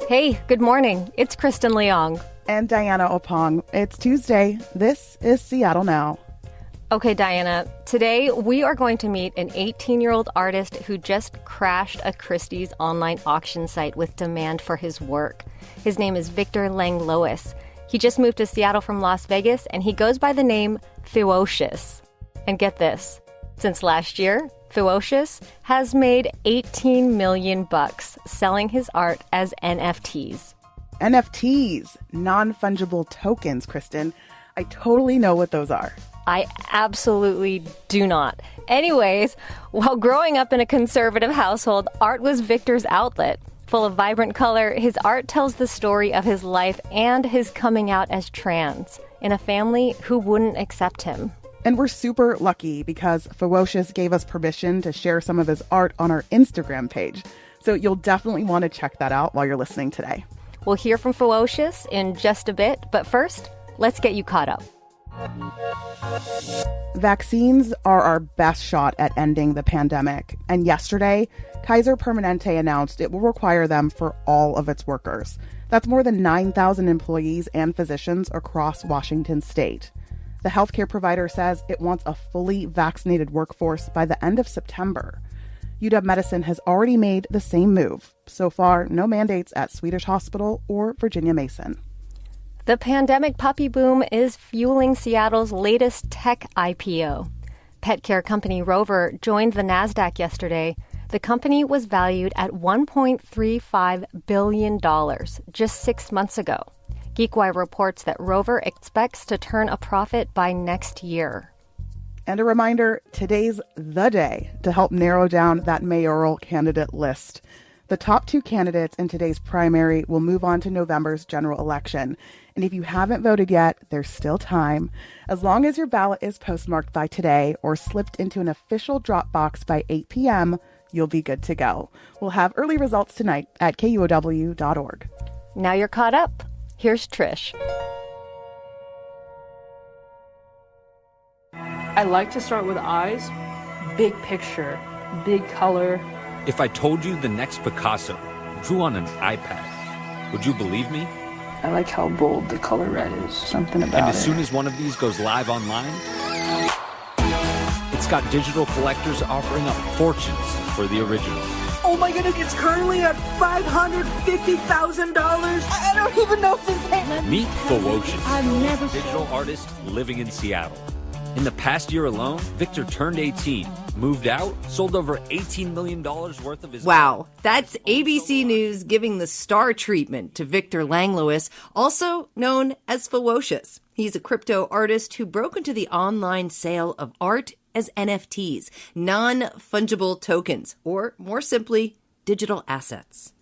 Hey, good morning. It's Kristen Leong. And Diana Opong. It's Tuesday. This is Seattle Now. Okay, Diana, today we are going to meet an 18-year-old artist who just crashed a Christie's online auction site with demand for his work. His name is Victor Langlois. He just moved to Seattle from Las Vegas, and he goes by the name FEWOCiOUS. And get this, since last year, FEWOCiOUS has made $18 million selling his art as NFTs. NFTs, non-fungible tokens, Kristen. I totally know what those are. I absolutely do not. Anyways, while growing up in a conservative household, art was Victor's outlet. Full of vibrant color, his art tells the story of his life and his coming out as trans in a family who wouldn't accept him. And we're super lucky because FEWOCiOUS gave us permission to share some of his art on our Instagram page. So you'll definitely want to check that out while you're listening today. We'll hear from FEWOCiOUS in just a bit, but first, let's get you caught up. Vaccines are our best shot at ending the pandemic. And yesterday, Kaiser Permanente announced it will require them for all of its workers. That's more than 9,000 employees and physicians across Washington state. The healthcare provider says it wants a fully vaccinated workforce by the end of September. UW Medicine has already made the same move. So far, no mandates at Swedish Hospital or Virginia Mason. The pandemic puppy boom is fueling Seattle's latest tech IPO. Pet care company Rover joined the NASDAQ yesterday. The company was valued at $1.35 billion just 6 months ago. GeekWire reports that Rover expects to turn a profit by next year. And a reminder, today's the day to help narrow down that mayoral candidate list. The top 2 candidates in today's primary will move on to November's general election. And if you haven't voted yet, there's still time. As long as your ballot is postmarked by today or slipped into an official drop box by 8 p.m., you'll be good to go. We'll have early results tonight at KUOW.org. Now you're caught up. Here's Trish. I like to start with eyes, big picture, big color. If I told you the Next Picasso drew on an iPad, would you believe me? I like how bold the color red is, something about it. And as soon as one of these goes live online, it's got digital collectors offering up fortunes for the original. Oh my goodness, it's currently at $550,000. I don't even know what to say. Meet FEWOCiOUS, digital artist living in Seattle. In the past year alone, Victor turned 18, moved out, sold over $18 million worth of his... Wow, that's ABC News giving the star treatment to Victor Langlois, also known as FEWOCiOUS. He's a crypto artist who broke into the online sale of art as NFTs, non-fungible tokens, or more simply, digital assets.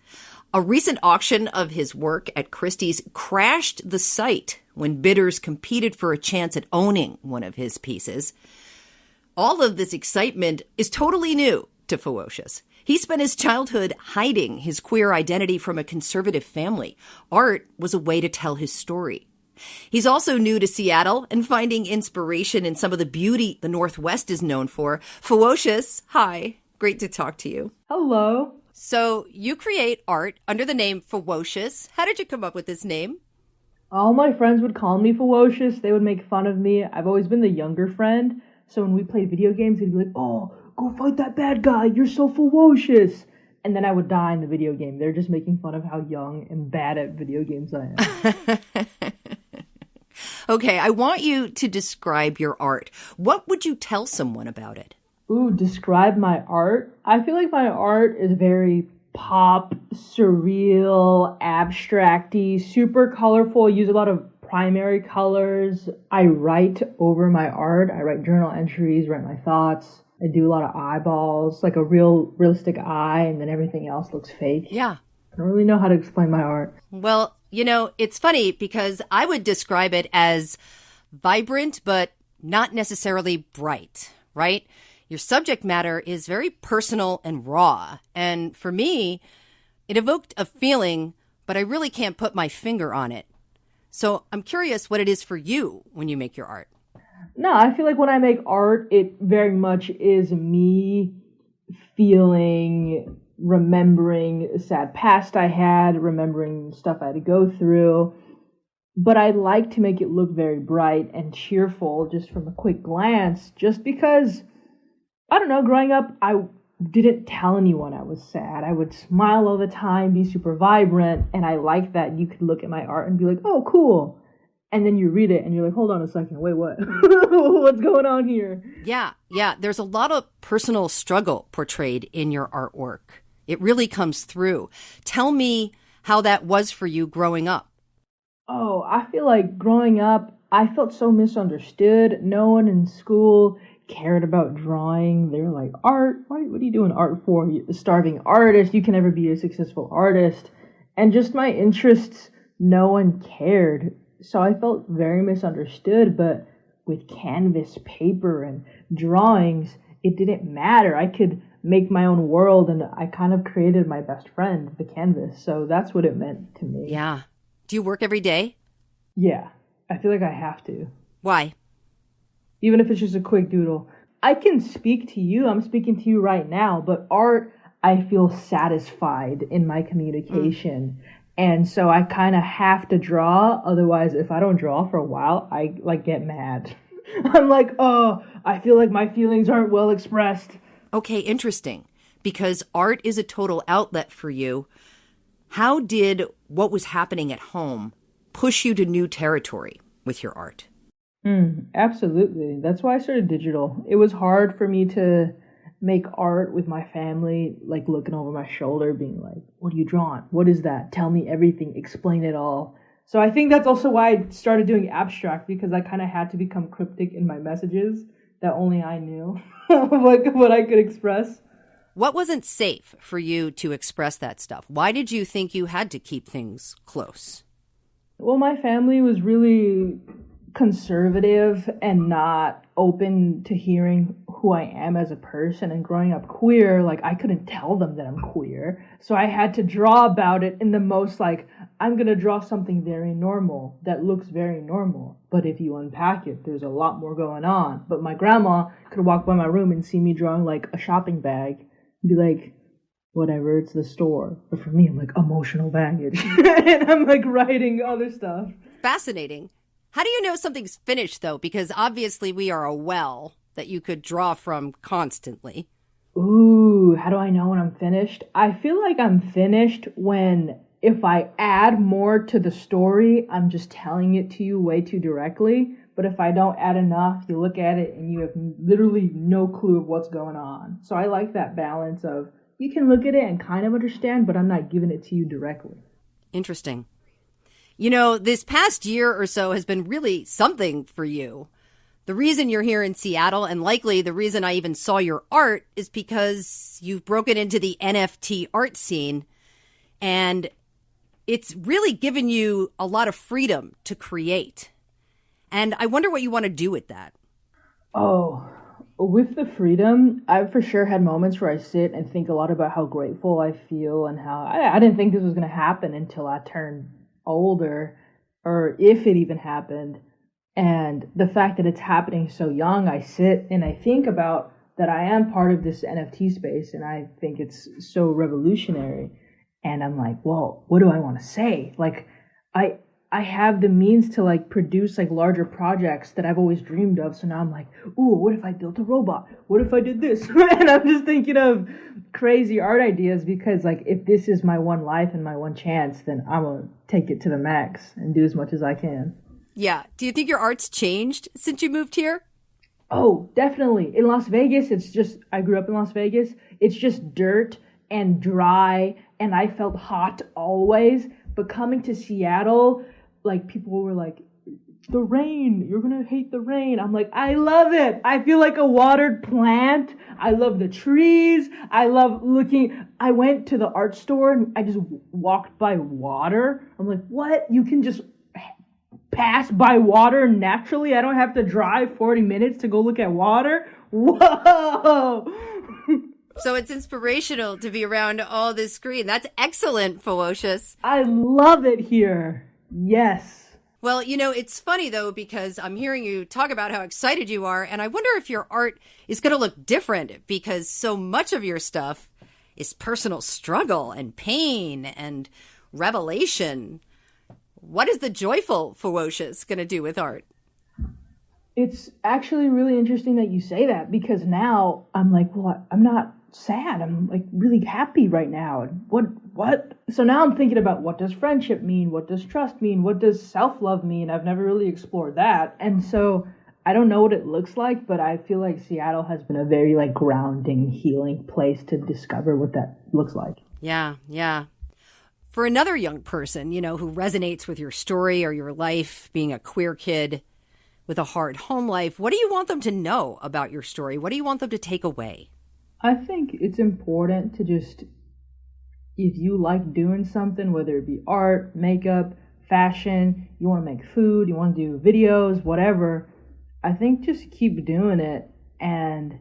A recent auction of his work at Christie's crashed the site when bidders competed for a chance at owning one of his pieces. All of this excitement is totally new to FEWOCiOUS. He spent his childhood hiding his queer identity from a conservative family. Art was a way to tell his story. He's also new to Seattle and finding inspiration in some of the beauty the Northwest is known for. FEWOCiOUS, hi. Great to talk to you. Hello. So you create art under the name FEWOCiOUS. How did you come up with this name? All my friends would call me FEWOCiOUS. They would make fun of me. I've always been the younger friend. So when we played video games, they'd be like, oh, go fight that bad guy. You're so FEWOCiOUS. And then I would die in the video game. They're just making fun of how young and bad at video games I am. Okay, I want you to describe your art. What would you tell someone about it? Ooh, describe my art? I feel like my art is very pop, surreal, abstract-y, super colorful. I use a lot of primary colors. I write over my art. I write journal entries, write my thoughts. I do a lot of eyeballs, like a realistic eye, and then everything else looks fake. Yeah. I don't really know how to explain my art. Well, you know, it's funny because I would describe it as vibrant, but not necessarily bright, right? Your subject matter is very personal and raw. And for me, it evoked a feeling, but I really can't put my finger on it. So I'm curious what it is for you when you make your art. No, I feel like when I make art, it very much is me feeling remembering a sad past I had, remembering stuff I had to go through. But I like to make it look very bright and cheerful just from a quick glance, just because, I don't know, growing up, I didn't tell anyone I was sad. I would smile all the time, be super vibrant, and I like that you could look at my art and be like, oh, cool. And then you read it and you're like, hold on a second, wait, what? What's going on here? Yeah. There's a lot of personal struggle portrayed in your artwork. It really comes through. Tell me how that was for you growing up. Oh, I feel like growing up, I felt so misunderstood. No one in school cared about drawing. They were like, art? What are you doing art for? You're a starving artist. You can never be a successful artist. And just my interests, no one cared. So I felt very misunderstood, but with canvas, paper, and drawings, it didn't matter. I could make my own world, and I kind of created my best friend, the canvas. So that's what it meant to me. Yeah. Do you work every day? Yeah. I feel like I have to. Why? Even if it's just a quick doodle. I can speak to you. I'm speaking to you right now, but art, I feel satisfied in my communication. And so I kind of have to draw. Otherwise, if I don't draw for a while, I get mad. I'm like, oh, I feel like my feelings aren't well expressed. Okay, interesting. Because art is a total outlet for you. How did what was happening at home push you to new territory with your art? Absolutely. That's why I started digital. It was hard for me to make art with my family, like looking over my shoulder, being like, what are you drawing? What is that? Tell me everything. Explain it all. So I think that's also why I started doing abstract, because I kind of had to become cryptic in my messages that only I knew like what I could express. What wasn't safe for you to express that stuff? Why did you think you had to keep things close? Well, my family was really conservative and not open to hearing who I am as a person. And growing up queer, like, I couldn't tell them that I'm queer. So I had to draw about it in the most, like, I'm going to draw something very normal that looks very normal. But if you unpack it, there's a lot more going on. But my grandma could walk by my room and see me drawing, like, a shopping bag and be like, whatever, it's the store. But for me, I'm like, emotional baggage. And I'm, like, writing other stuff. Fascinating. How do you know something's finished, though? Because obviously we are a well that you could draw from constantly. Ooh, how do I know when I'm finished? I feel like I'm finished when, if I add more to the story, I'm just telling it to you way too directly. But if I don't add enough, you look at it and you have literally no clue of what's going on. So I like that balance of, you can look at it and kind of understand, but I'm not giving it to you directly. Interesting. You know, this past year or so has been really something for you. The reason you're here in Seattle, and likely the reason I even saw your art, is because you've broken into the NFT art scene, and it's really given you a lot of freedom to create. And I wonder what you want to do with that. Oh, with the freedom, I've for sure had moments where I sit and think a lot about how grateful I feel and how I didn't think this was going to happen until I turned older, or if it even happened. And the fact that it's happening so young, I sit and I think about that I am part of this NFT space, and I think it's so revolutionary. And I'm like, well, what do I want to say? Like, I have the means to, like, produce, like, larger projects that I've always dreamed of. So now I'm like, ooh, what if I built a robot? What if I did this? And I'm just thinking of crazy art ideas, because, like, if this is my one life and my one chance, then I'm going to take it to the max and do as much as I can. Yeah. Do you think your art's changed since you moved here? Oh, definitely. In Las Vegas, I grew up in Las Vegas. It's just dirt and dry, and I felt hot always. But coming to Seattle, like, people were like, the rain, you're going to hate the rain. I'm like, I love it. I feel like a watered plant. I love the trees. I love looking. I went to the art store and I just walked by water. I'm like, what? You can just pass by water naturally? I don't have to drive 40 minutes to go look at water? Whoa! So it's inspirational to be around all this green. That's excellent, FEWOCiOUS. I love it here. Yes. Well, you know, it's funny, though, because I'm hearing you talk about how excited you are, and I wonder if your art is going to look different, because so much of your stuff is personal struggle and pain and revelation. What is the joyful FEWOCiOUS going to do with art? It's actually really interesting that you say that, because now I'm like, well, I'm not sad. I'm like really happy right now. And what? So now I'm thinking about, what does friendship mean? What does trust mean? What does self-love mean? I've never really explored that. And so I don't know what it looks like, but I feel like Seattle has been a very like grounding, healing place to discover what that looks like. Yeah. For another young person, who resonates with your story or your life, being a queer kid with a hard home life, what do you want them to know about your story? What do you want them to take away? I think it's important to just, if you like doing something, whether it be art, makeup, fashion, you want to make food, you want to do videos, whatever, I think just keep doing it. And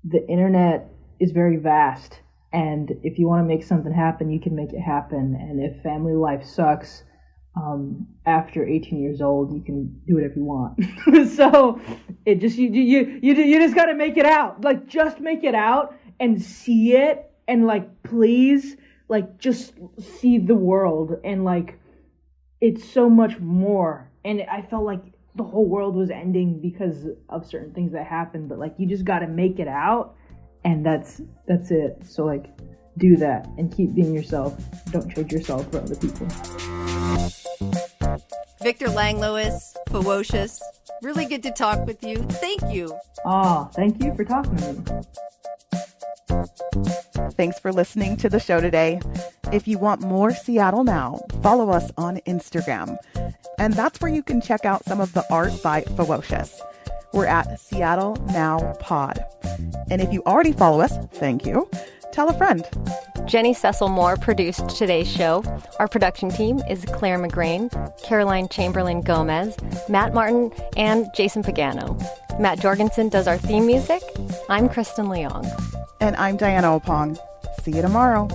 the internet is very vast. And if you want to make something happen, you can make it happen. And if family life sucks, after 18 years old, you can do whatever you want. So it just, you just got to make it out. Like, just make it out and see it. And like, please, like, just see the world. And like, it's so much more. And I felt like the whole world was ending because of certain things that happened. But like, you just got to make it out. And that's it. So like, do that and keep being yourself. Don't trade yourself for other people. Victor Langlois, FEWOCiOUS, really good to talk with you. Thank you. Oh, thank you for talking to me. Thanks for listening to the show today. If you want more Seattle Now, follow us on Instagram. And that's where you can check out some of the art by FEWOCiOUS. We're at Seattle Now Pod. And if you already follow us, thank you. Tell a friend. Jenny Cecil Moore produced today's show. Our production team is Clare McGrane, Caroline Chamberlain Gomez, Matt Martin, and Jason Pagano. Matt Jorgensen does our theme music. I'm Kristen Leong. And I'm Diana Opong. See you tomorrow.